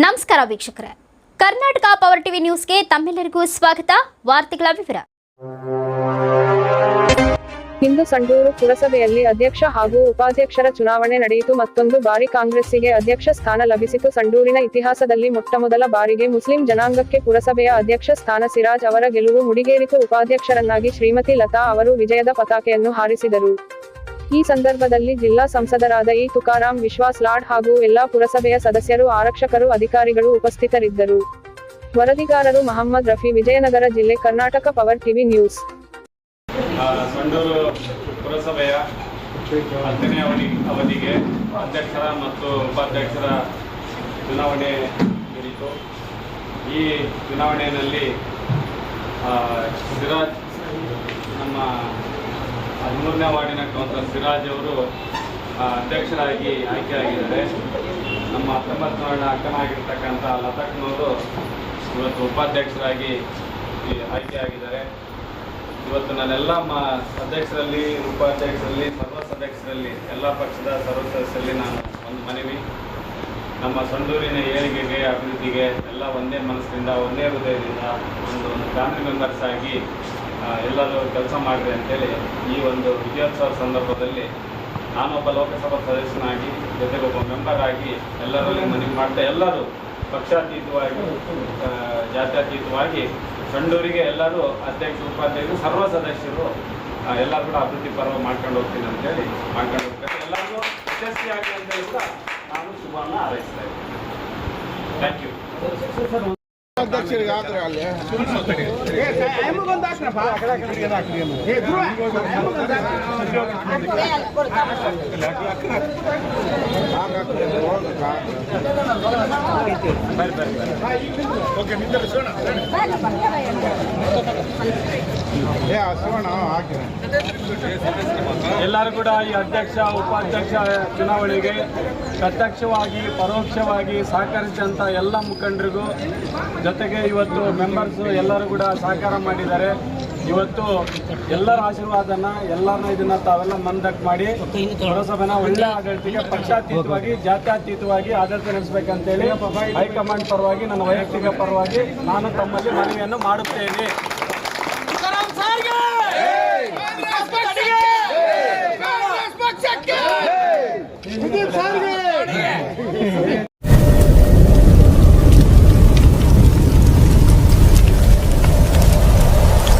ನಮಸ್ಕಾರ ವೀಕ್ಷಕರೇ, Karnataka power TV ನ್ಯೂಸ್ಗೆ ತಮ್ಮೆಲ್ಲರಿಗೂ ಸ್ವಾಗತ. ವಾರ್ತೆಗಳ ವಿವರ. ಇಂದು ಸಂಡೂರು ಪುರಸಭೆಯಲ್ಲಿ ಅಧ್ಯಕ್ಷ ಹಾಗೂ ಉಪಾಧ್ಯಕ್ಷರ ಚುನಾವಣೆ ನಡೆಯಿತು. ಮತ್ತೊಂದು ಬಾರಿ ಕಾಂಗ್ರೆಸ್ಸಿಗೆ ಅಧ್ಯಕ್ಷ ಸ್ಥಾನ ಲಭಿಸಿತು. ಸಂಡೂರಿನ ಇತಿಹಾಸದಲ್ಲಿ ಮೊಟ್ಟಮೊದಲ ಬಾರಿಗೆ ಮುಸ್ಲಿಂ ಜನಾಂಗಕ್ಕೆ ಪುರಸಭೆಯ ಅಧ್ಯಕ್ಷ ಸ್ಥಾನ ಸಿರಾಜ್ ಅವರ ಗೆಲುವು ಮುಡಿಗೇರಿತು. ಉಪಾಧ್ಯಕ್ಷರನ್ನಾಗಿ ಶ್ರೀಮತಿ ಲತಾ ಅವರು ವಿಜಯದ ಪತಾಕೆಯನ್ನು ಹಾರಿಸಿದರು. ಈ ಸಂದರ್ಭದಲ್ಲಿ ಜಿಲ್ಲಾ ಸಂಸದರಾದ ಇ ತುಕಾರಾಂ, ವಿಶ್ವಾಸ್ ಲಾಡ್ ಹಾಗೂ ಎಲ್ಲಾ ಪುರಸಭೆಯ ಸದಸ್ಯರು, ಆರಕ್ಷಕರು, ಅಧಿಕಾರಿಗಳು ಉಪಸ್ಥಿತರಿದ್ದರು. ವರದಿಗಾರರು ಮಹಮ್ಮದ್ ರಫಿ, ವಿಜಯನಗರ ಜಿಲ್ಲೆ, Karnataka power TV news. Sandur ಪುರಸಭೆಯ 10ನೇ ಅವಧಿಗೆ ಅಧ್ಯಕ್ಷರ ಮತ್ತು ಉಪಾಧ್ಯಕ್ಷರ ಚುನಾವಣೆ ನಡೆಯಿತು. ಈ ಚುನಾವಣೆಯಲ್ಲಿ ಸಿರಾಜ್, ನಮ್ಮ 13ನೇ ವಾರ್ಡಿನ ಕೌನ್ಸಿಲರ್ ಸಿರಾಜ್ ಅವರು ಅಧ್ಯಕ್ಷರಾಗಿ ಆಯ್ಕೆಯಾಗಿದ್ದಾರೆ. ನಮ್ಮ 19ನೇ ವಾರ್ಡಿನ ಅಕ್ಕನಾಗಿರ್ತಕ್ಕಂಥ ಲತಕ್ನವರು ಇವತ್ತು ಉಪಾಧ್ಯಕ್ಷರಾಗಿ ಆಯ್ಕೆಯಾಗಿದ್ದಾರೆ. ಇವತ್ತು ನಾನೆಲ್ಲ ಅಧ್ಯಕ್ಷರಲ್ಲಿ, ಉಪಾಧ್ಯಕ್ಷರಲ್ಲಿ, ಸರ್ವ ಸದಸ್ಯರಲ್ಲಿ, ಎಲ್ಲ ಪಕ್ಷದ ಸರ್ವ ಸದಸ್ಯರಲ್ಲಿ ನಾನು ಒಂದು ಮನವಿ, ನಮ್ಮ ಸಂಡೂರಿನ ಏಳಿಗೆಗೆ, ಅಭಿವೃದ್ಧಿಗೆ ಎಲ್ಲ ಒಂದೇ ಮನಸ್ಸಿನಿಂದ, ಒಂದೇ ಹೃದಯದಿಂದ ಒಂದು ಫ್ಯಾಮಿಲಿ ಮೆಂಬರ್ಸ್ ಆಗಿ ಎಲ್ಲರೂ ಕೆಲಸ ಮಾಡಿರಿ ಅಂತೇಳಿ ಈ ಒಂದು ವಿಜಯೋತ್ಸವ ಸಂದರ್ಭದಲ್ಲಿ ನಾನೊಬ್ಬ ಲೋಕಸಭಾ ಸದಸ್ಯನಾಗಿ, ಜೊತೆಗೊಬ್ಬ ಮೆಂಬರ್ ಆಗಿ ಎಲ್ಲರಲ್ಲಿ ಮನವಿ ಮಾಡ್ತಾ, ಎಲ್ಲರೂ ಪಕ್ಷಾತೀತವಾಗಿ, ಜಾತ್ಯತೀತವಾಗಿ ಸಂಡೂರಿಗೆ ಎಲ್ಲರೂ ಅಧ್ಯಕ್ಷರು, ಉಪಾಧ್ಯಕ್ಷರು, ಸರ್ವ ಸದಸ್ಯರು ಎಲ್ಲರೂ ಕೂಡ ಅಭಿವೃದ್ಧಿ ಪರ್ವ ಮಾಡ್ಕೊಂಡು ಹೋಗ್ತೀನಿ ಅಂತೇಳಿ ಮಾಡ್ಕೊಂಡು ಹೋಗ್ತಾರೆ. ಎಲ್ಲರಿಗೂ ಯಶಸ್ವಿಯಾಗಿ ಅಂತೇಳಿ ಕೂಡ ನಾನು ಶುಭವನ್ನು ಹಾರೈಸ್ತಾ ಇದ್ದೀನಿ. Thank you. ಅಧ್ಯಕ್ಷರಿಗೆ ಆದರೆ ಅಲ್ಲಿ ಎಲ್ಲರೂ ಕೂಡ ಈ ಅಧ್ಯಕ್ಷ, ಉಪಾಧ್ಯಕ್ಷ ಚುನಾವಣೆಗೆ ಪ್ರತ್ಯಕ್ಷವಾಗಿ, ಪರೋಕ್ಷವಾಗಿ ಸಹಕರಿಸಿದಂಥ ಎಲ್ಲ ಮುಖಂಡರಿಗೂ, ಜೊತೆಗೆ ಇವತ್ತು ಮೆಂಬರ್ಸು ಎಲ್ಲರೂ ಕೂಡ ಸಹಕಾರ ಮಾಡಿದ್ದಾರೆ. ಇವತ್ತು ಎಲ್ಲರ ಆಶೀರ್ವಾದನ, ಎಲ್ಲರನ್ನ ಇದನ್ನ ತಾವೆಲ್ಲ ಮನದಟ್ಟು ಮಾಡಿ ಪುರಸಭೆನ ಒಳ್ಳೆ ಆಡಳಿತಕ್ಕೆ ಪಕ್ಷಾತೀತವಾಗಿ, ಜಾತ್ಯತೀತವಾಗಿ ಆಡಳಿತ ನಡೆಸಬೇಕಂತೇಳಿ ಹೈಕಮಾಂಡ್ ಪರವಾಗಿ, ನನ್ನ ವೈಯಕ್ತಿಕ ಪರವಾಗಿ ನಾನು ತಮ್ಮಲ್ಲಿ ಮನವಿಯನ್ನು ಮಾಡುತ್ತೇನೆ.